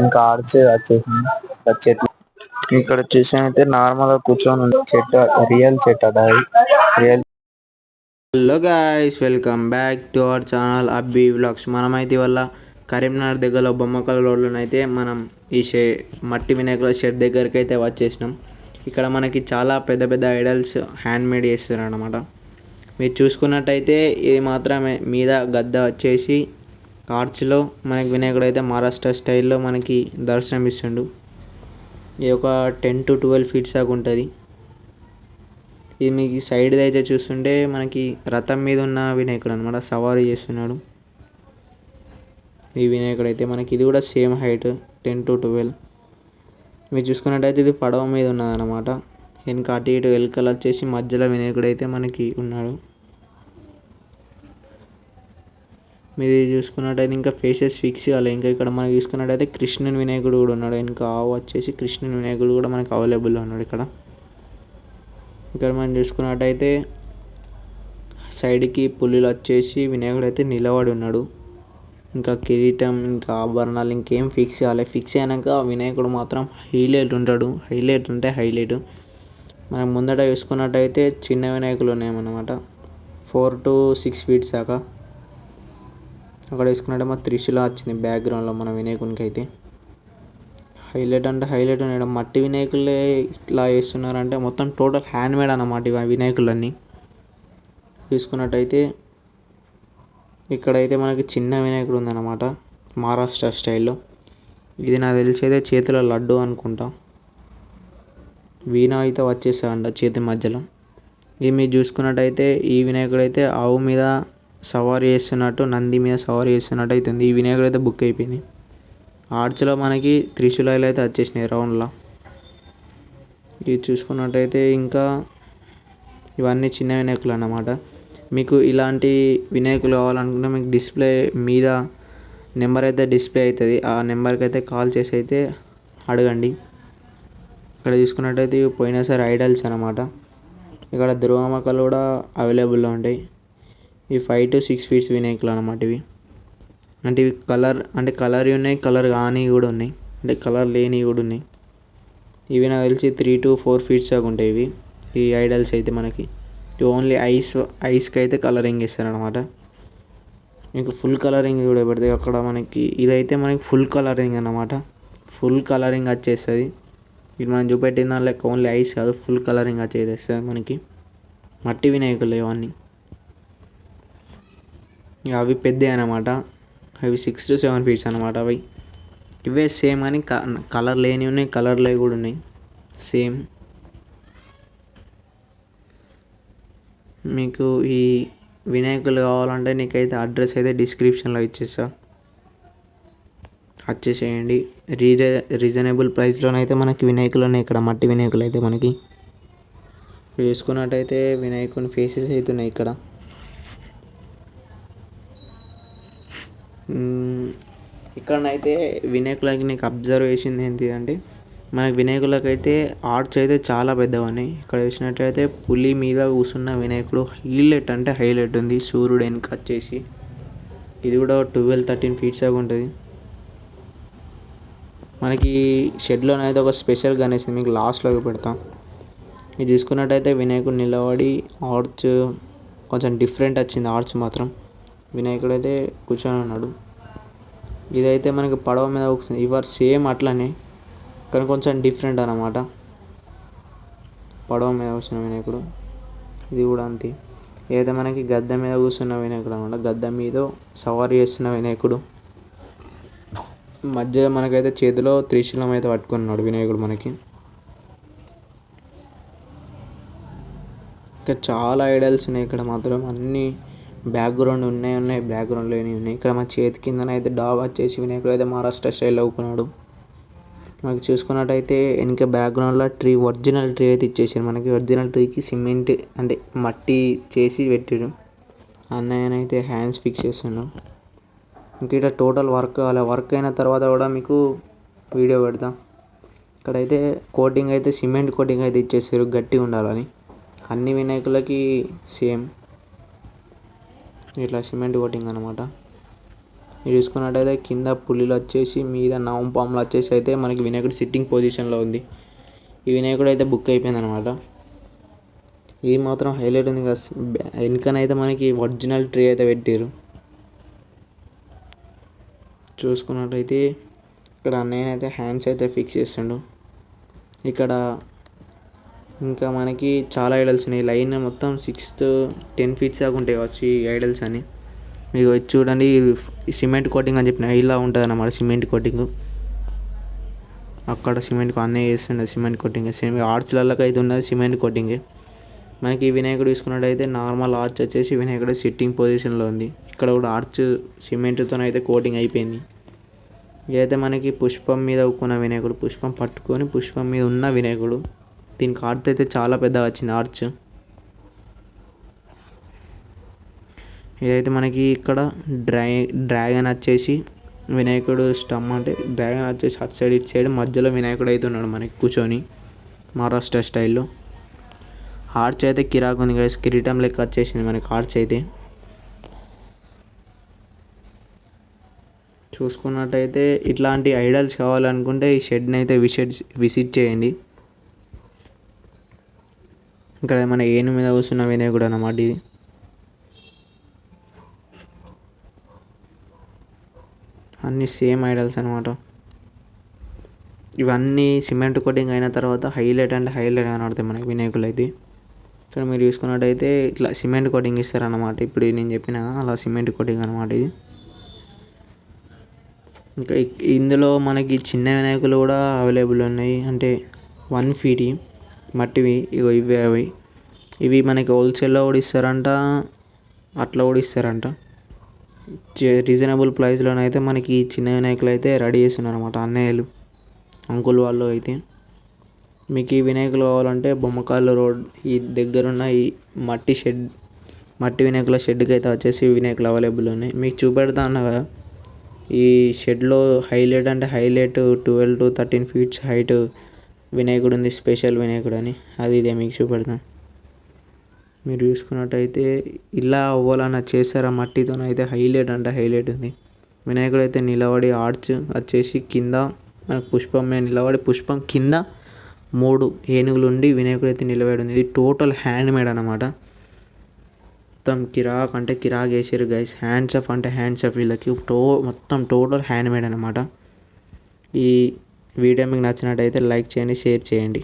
ఇంకా ఆర్చ్ వచ్చేసింది చెట్లు. ఇక్కడ వచ్చేసి అయితే నార్మల్ గా కూర్చొని ఉంది చెట్టు, రియల్ చెట్టు అది real. Hello guys, welcome back to our channel అబ్బి వ్లాగ్స్. మనమైతే వల్ల కరీంనగర్ దగ్గరలో బొమ్మకల్ రోడ్లోనైతే అయితే మనం ఈ మట్టి వినాయకుల షెడ్ దగ్గరికి అయితే వచ్చేసినాం. ఇక్కడ మనకి చాలా పెద్ద పెద్ద ఐడల్స్ హ్యాండ్ మేడ్ చేస్తారు అన్నమాట. మీరు చూసుకున్నట్టయితే ఇది మాత్రమే మీద గద్ద వచ్చేసి ఆర్చ్లో మనకి వినాయకుడు అయితే మహారాష్ట్ర స్టైల్లో మనకి దర్శనం ఇస్తుండు. ఇది ఒక 10 to 12 ఫీట్స్ దాకా ఉంటుంది. ఇది మీకు సైడ్ అయితే చూస్తుంటే మనకి రథం మీద ఉన్న వినాయకుడు అనమాట, సవారీ చేస్తున్నాడు ఈ వినాయకుడు అయితే. మనకి ఇది కూడా సేమ్ హైట్ 10 to 12. మీరు చూసుకున్నట్టయితే ఇది పడవ మీద ఉన్నది అనమాట. వెనక అటు ఇటు ఎలుకలు వచ్చేసి మధ్యలో వినాయకుడు అయితే మనకి ఉన్నాడు. మీరు చూసుకున్నట్టయితే ఇంకా ఫేసెస్ ఫిక్స్ కావాలి. ఇంకా ఇక్కడ మనం చూసుకున్నట్టయితే కృష్ణుని వినాయకుడు కూడా ఉన్నాడు. ఇంకా ఆవు వచ్చేసి కృష్ణుని వినాయకుడు కూడా మనకి అవైలబుల్లో ఉన్నాడు ఇక్కడ. ఇక్కడ మనం చూసుకున్నట్టయితే సైడ్కి పుల్లులు వచ్చేసి వినాయకుడు అయితే నిలబడి ఉన్నాడు. ఇంకా కిరీటం ఇంకా ఆభరణాలు ఇంకేం ఫిక్స్ కావాలి. ఫిక్స్ అయినాక వినాయకుడు మాత్రం హైలైట్ ఉంటాడు. హైలైట్. మనం ముందట చూసుకున్నట్టయితే చిన్న వినాయకులు ఉన్నాయన్నమాట, 4 to 6 ఫీట్స్ దాకా. అక్కడ వేసుకున్నట్టే మా త్రిశూల వచ్చింది బ్యాక్గ్రౌండ్లో మన వినాయకునికి అయితే. హైలైట్ ఉన్నాడు. మట్టి వినాయకులే ఇట్లా వేస్తున్నారంటే మొత్తం టోటల్ హ్యాండ్ మేడ్ అన్నమాట ఇవి వినాయకులన్నీ. చూసుకున్నట్టయితే ఇక్కడైతే మనకి చిన్న వినాయకుడు ఉందన్నమాట మహారాష్ట్ర స్టైల్లో. ఇది నాకు తెలిసి అయితే చేతిలో లడ్డు అనుకుంటా. వీణ అయితే వచ్చేసాయంట చేతి మధ్యలో. ఇది మీరు చూసుకున్నట్టయితే ఈ వినాయకుడు అయితే ఆవు మీద సవారీ చేస్తున్నట్టు, నంది మీద సవారీ చేస్తున్నట్టు అవుతుంది. ఈ వినాయకుడు అయితే బుక్ అయిపోయింది. ఆర్చ్లో మనకి త్రిశూలాలు అయితే వచ్చేసినాయి రౌండ్లో. ఇది చూసుకున్నట్టయితే ఇంకా ఇవన్నీ చిన్న వినాయకులు అన్నమాట. మీకు ఇలాంటి వినాయకులు కావాలనుకుంటే మీకు డిస్ప్లే మీద నెంబర్ అయితే డిస్ప్లే అవుతుంది. ఆ నెంబర్కి అయితే కాల్ చేసి అయితే అడగండి. ఇక్కడ చూసుకున్నట్టయితే పోయినసారి ఐడల్స్ అన్నమాట. ఇక్కడ ధ్రువమకలు కూడా అవైలబుల్లో ఉంటాయి. ఈ 5 to 6 ఫీట్స్ వినాయకులు అన్నమాట ఇవి. అంటే ఇవి కలర్ ఉన్నాయి, కలర్ కాని కూడా ఉన్నాయి, అంటే కలర్ లేనివి కూడా ఉన్నాయి. ఇవి నాకు తెలిసి 3 to 4 ఫీట్స్ దాకా ఉంటాయి ఇవి. ఈ ఐడల్స్ అయితే మనకి ఓన్లీ ఐస్కి అయితే కలరింగ్ ఇస్తారనమాట. మీకు ఫుల్ కలరింగ్ కూడా పెడతాయి అక్కడ మనకి. ఇదైతే మనకి ఫుల్ కలరింగ్ అన్నమాట. ఫుల్ కలరింగ్ వచ్చేస్తుంది. ఇది మనం చూపెట్టిన దాని లెక్క ఓన్లీ ఐస్ కాదు, ఫుల్ కలరింగ్ వచ్చేస్తుంది మనకి. మట్టి వినాయకులు ఇవన్నీ. అవి పెద్దవి అన్నమాట. అవి 6 to 7 ఫీట్స్ అన్నమాట. అవి ఇవే సేమ్ అని కలర్ లేని ఉన్నాయి, కలర్ లేవి కూడా ఉన్నాయి సేమ్. మీకు ఈ వినాయకులు కావాలంటే నీకైతే అడ్రస్ అయితే డిస్క్రిప్షన్లో ఇచ్చేస్తా, వచ్చేసేయండి. రీజనబుల్ ప్రైస్లోనైతే మనకి వినాయకులు ఉన్నాయి ఇక్కడ, మట్టి వినాయకులు అయితే మనకి. చూసుకున్నట్టయితే వినాయకుని ఫేసెస్ అవుతున్నాయి ఇక్కడ. ఇక్కడనైతే వినాయకులకి నీకు అబ్జర్వ్ చేసింది ఏంటి అంటే మనకి వినాయకులకైతే ఆర్చ్ అయితే చాలా పెద్దవని. ఇక్కడ చూసినట్లయితే పులి మీద కూర్చున్న వినాయకుడు హైలైట్ ఉంది. సూర్యుడు వెనక వచ్చేసి ఇది కూడా 12-13 ఫీట్స్ దాకా ఉంటుంది. మనకి షెడ్లోనైతే ఒక స్పెషల్ గణేష్ మీకు లాస్ట్లో పెడతాం. ఇది చూసుకున్నట్టయితే వినాయకుడు నిలబడి ఆర్చ్ కొంచెం డిఫరెంట్ వచ్చింది. ఆర్చ్ మాత్రం వినాయకుడు అయితే కూర్చొని ఉన్నాడు. ఇదైతే మనకి పడవ మీద కూర్చుంది. ఇవర్ సేమ్ అట్లనే కానీ కొంచెం డిఫరెంట్ అన్నమాట. పడవ మీద కూర్చున్న వినాయకుడు ఇది కూడా అంతే. ఏదైతే మనకి గద్ద మీద కూర్చున్న వినాయకుడు అనమాట. గద్ద మీద సవారీ చేస్తున్న వినాయకుడు. మధ్య మనకైతే చేతిలో త్రిశూలం అయితే పట్టుకున్నాడు వినాయకుడు మనకి. ఇంకా చాలా ఐడల్స్ ఉన్నాయి ఇక్కడ మాత్రం. అన్నీ బ్యాక్గ్రౌండ్ ఉన్నాయి, బ్యాక్గ్రౌండ్ లేని ఉన్నాయి. ఇక్కడ మన చేతి కిందన అయితే డాగ్ వచ్చేసి వినాయకుడు అయితే మహారాష్ట్ర స్టైల్లో అవుకున్నాడు. మనకి చూసుకున్నట్టయితే వెనక బ్యాక్గ్రౌండ్లో ఒరిజినల్ ట్రీ అయితే ఇచ్చేసారు మనకి. ఒరిజినల్ ట్రీకి సిమెంట్ అంటే మట్టి చేసి పెట్టారు. అన్నయ్యనైతే హ్యాండ్స్ ఫిక్స్ చేస్తున్నాడు. ఇంక ఇక్కడ టోటల్ వర్క్ అయిన తర్వాత కూడా మీకు వీడియో పెడతాం. ఇక్కడైతే కోటింగ్ అయితే సిమెంట్ కోటింగ్ అయితే ఇచ్చేసారు గట్టిగా ఉండాలని. అన్ని వినాయకులకి సేమ్ ఇట్లా సిమెంట్ కోటింగ్ అనమాట. మీరు చూసుకున్నట్టయితే కింద పులిలు వచ్చేసి మీద నాంపాములు వచ్చేసి అయితే మనకి వినాయకుడు సిట్టింగ్ పొజిషన్లో ఉంది. ఈ వినాయకుడు అయితే బుక్ అయిపోయింది అనమాట. ఇది మాత్రం హైలైట్ ఉంది కదా. వెనకనైతే మనకి ఒరిజినల్ ట్రీ అయితే పెట్టారు. చూసుకున్నట్టయితే ఇక్కడ అన్నయ్య అయితే హ్యాండ్స్ అయితే ఫిక్స్ చేస్తుండు. ఇక్కడ ఇంకా మనకి చాలా ఐడల్స్ ఉన్నాయి. లైన్ మొత్తం 6-10 feet దాకా ఉంటాయి కావచ్చు ఈ ఐడల్స్ అని. మీకు చూడండి సిమెంట్ కోటింగ్ అని చెప్పిన ఇలా ఉంటుంది అన్నమాట. సిమెంట్ కోటింగ్ అక్కడ సిమెంట్ అన్నయ్య చేస్తుండే సిమెంట్ కోటింగ్. ఆర్చ్లలోకి అయితే ఉన్నది సిమెంట్ కోటింగ్. మనకి ఈ వినాయకుడు చూసుకున్నట్టయితే నార్మల్ ఆర్చ్ వచ్చేసి వినాయకుడు సిట్టింగ్ పొజిషన్లో ఉంది. ఇక్కడ కూడా ఆర్చ్ సిమెంట్తో అయితే కోటింగ్ అయిపోయింది. ఇదైతే మనకి పుష్పం మీద ఉక్కున్న వినాయకుడు, పుష్పం పట్టుకొని పుష్పం మీద ఉన్న వినాయకుడు. దీనికి ఆర్చ్ అయితే చాలా పెద్దగా వచ్చింది ఆర్చ్. ఇదైతే మనకి ఇక్కడ డ్రాగన్ వచ్చేసి వినాయకుడు స్టమ్ అంటే డ్రాగన్ వచ్చేసి అటు సైడ్ ఇటు సైడ్ మధ్యలో వినాయకుడు అయితే ఉన్నాడు మనకి కూర్చొని మహారాష్ట్ర స్టైల్లో. ఆర్చ్ అయితే కిరాక్ ఉంది గైస్, కిరీటం లెక్క వచ్చేసింది మనకి ఆర్చ్ అయితే. చూసుకున్నట్టయితే ఇట్లాంటి ఐడల్స్ కావాలనుకుంటే ఈ షెడ్ని అయితే విజిట్ చేయండి. ఇక్కడ మన ఏను మీద కూర్చున్న వినాయకుడు అన్నమాట ఇది. అన్నీ సేమ్ ఐడల్స్ అనమాట. ఇవన్నీ సిమెంట్ కోటింగ్ అయిన తర్వాత హైలైట్ అంటే హైలైట్ కనబడతాయి మనకి వినాయకులు అయితే. ఇక్కడ మీరు చూసుకున్నట్టయితే ఇట్లా సిమెంట్ కోటింగ్ ఇస్తారన్నమాట. ఇప్పుడు నేను చెప్పిన అలా సిమెంట్ కోటింగ్ అనమాట ఇది. ఇంకా ఇందులో మనకి చిన్న వినాయకులు కూడా అవైలబుల్ ఉన్నాయి. అంటే 1 feet మట్టివి. ఇగో ఇవి మనకి హోల్సేల్లో కూడా ఇస్తారంట, అట్లా కూడా ఇస్తారంట. రీజనబుల్ ప్రైస్లోనైతే మనకి చిన్న వినాయకులు అయితే రెడీ చేస్తున్నారు అనమాట అన్నయ్యలు, అంకుల్ వాళ్ళు అయితే. మీకు ఈ వినాయకులు కావాలంటే బొమ్మకాళ్ళ రోడ్ ఈ దగ్గరున్న ఈ మట్టి వినాయకుల షెడ్కి అయితే వచ్చేసి వినాయకులు అవైలబుల్ ఉన్నాయి. మీకు చూపెడతా అన్నా కదా ఈ షెడ్లో హైలైట్ అంటే హైలైట్ 12-13 feet హైట్ వినాయకుడు ఉంది, స్పెషల్ వినాయకుడు అని. అది ఇదే మీకు చూపెడతాను. మీరు చూసుకున్నట్టయితే ఇలా అవ్వాలన్నా చేస్తారా మట్టితోనైతే హైలైట్ అంటే హైలైట్ ఉంది. వినాయకుడు అయితే నిలబడి ఆర్చ్ వచ్చేసి కింద మనకు పుష్పం మీద నిలబడి పుష్పం కింద 3 ఏనుగులు ఉండి వినాయకుడు అయితే నిలబడి ఉంది. ఇది టోటల్ హ్యాండ్ మేడ్ అనమాట. మొత్తం కిరాక్ అంటే కిరాక్ వేసారు గైస్. హ్యాండ్స్ ఆఫ్ అంటే హ్యాండ్స్ ఆఫ్ వీళ్ళకి మొత్తం టోటల్ హ్యాండ్ మేడ్ అనమాట. ఈ వీడియో మీకు నచ్చినట్టయితే లైక్ చేయండి, షేర్ చేయండి.